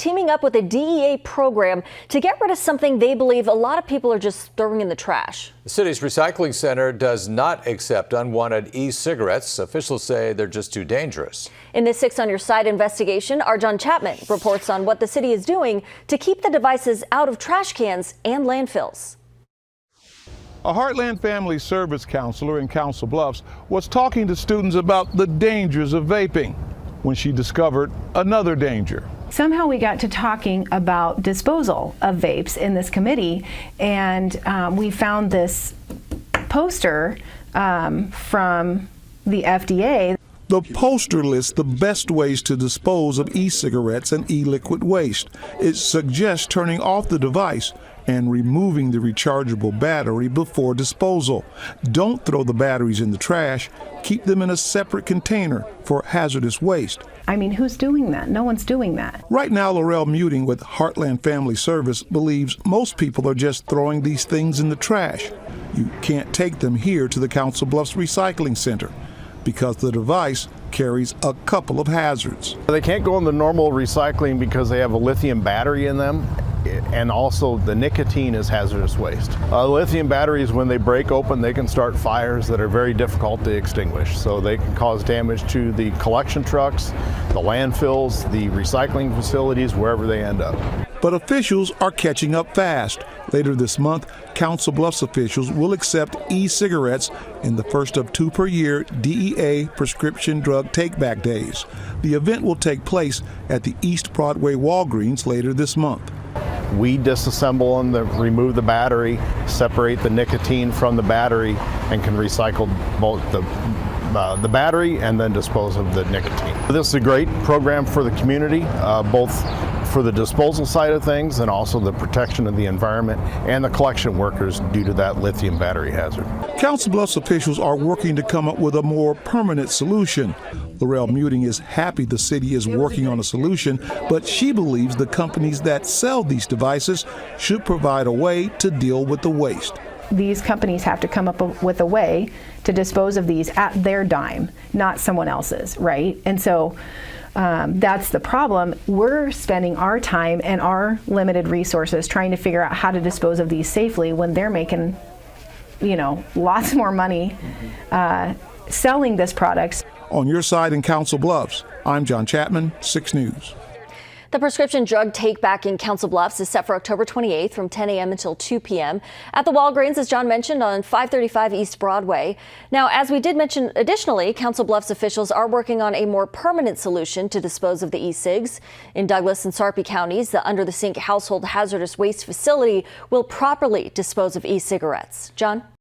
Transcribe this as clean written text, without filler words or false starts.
teaming up with a DEA program to get rid of something they believe a lot of people are just throwing in the trash. The city's recycling center does not accept unwanted e-cigarettes. Officials say they're just too dangerous. In this 6 on Your Side investigation, our John Chapman reports on what the city is doing to keep the devices out of trash cans and landfills. A Heartland Family Service counselor in Council Bluffs was talking to students about the dangers of vaping when she discovered another danger. Somehow we got to talking about disposal of vapes in this committee, and we found this poster from the FDA. The poster lists the best ways to dispose of e-cigarettes and e-liquid waste. It suggests turning off the device and removing the rechargeable battery before disposal. Don't throw the batteries in the trash. Keep them in a separate container for hazardous waste. I mean, who's doing that? No one's doing that. Right now, Laurel Muting with Heartland Family Service believes most people are just throwing these things in the trash. You can't take them here to the Council Bluffs Recycling Center because the device carries a couple of hazards. They can't go in the normal recycling because they have a lithium battery in them, and also the nicotine is hazardous waste. Lithium batteries, when they break open, they can start fires that are very difficult to extinguish. So they can cause damage to the collection trucks, the landfills, the recycling facilities, wherever they end up. But officials are catching up fast. Later this month, Council Bluffs officials will accept e-cigarettes in the first of 2 per year DEA prescription drug take-back days. The event will take place at the East Broadway Walgreens later this month. We disassemble them, remove the battery, separate the nicotine from the battery, and can recycle both the battery and then dispose of the nicotine. This is a great program for the community, both for the disposal side of things and also the protection of the environment and the collection workers due to that lithium battery hazard. Council Bluffs officials are working to come up with a more permanent solution. Laurel Muting is happy the city is working on a solution, but she believes the companies that sell these devices should provide a way to deal with the waste. These companies have to come up with a way to dispose of these at their dime, not someone else's, right? And so that's the problem. We're spending our time and our limited resources trying to figure out how to dispose of these safely when they're making, lots more money selling this product. On Your Side in Council Bluffs, I'm John Chapman, 6 News. The prescription drug take-back in Council Bluffs is set for October 28th from 10 a.m. until 2 p.m. at the Walgreens, as John mentioned, on 535 East Broadway. Now, as we did mention, additionally, Council Bluffs officials are working on a more permanent solution to dispose of the e-cigs. In Douglas and Sarpy counties, the under-the-sink household hazardous waste facility will properly dispose of e-cigarettes. John?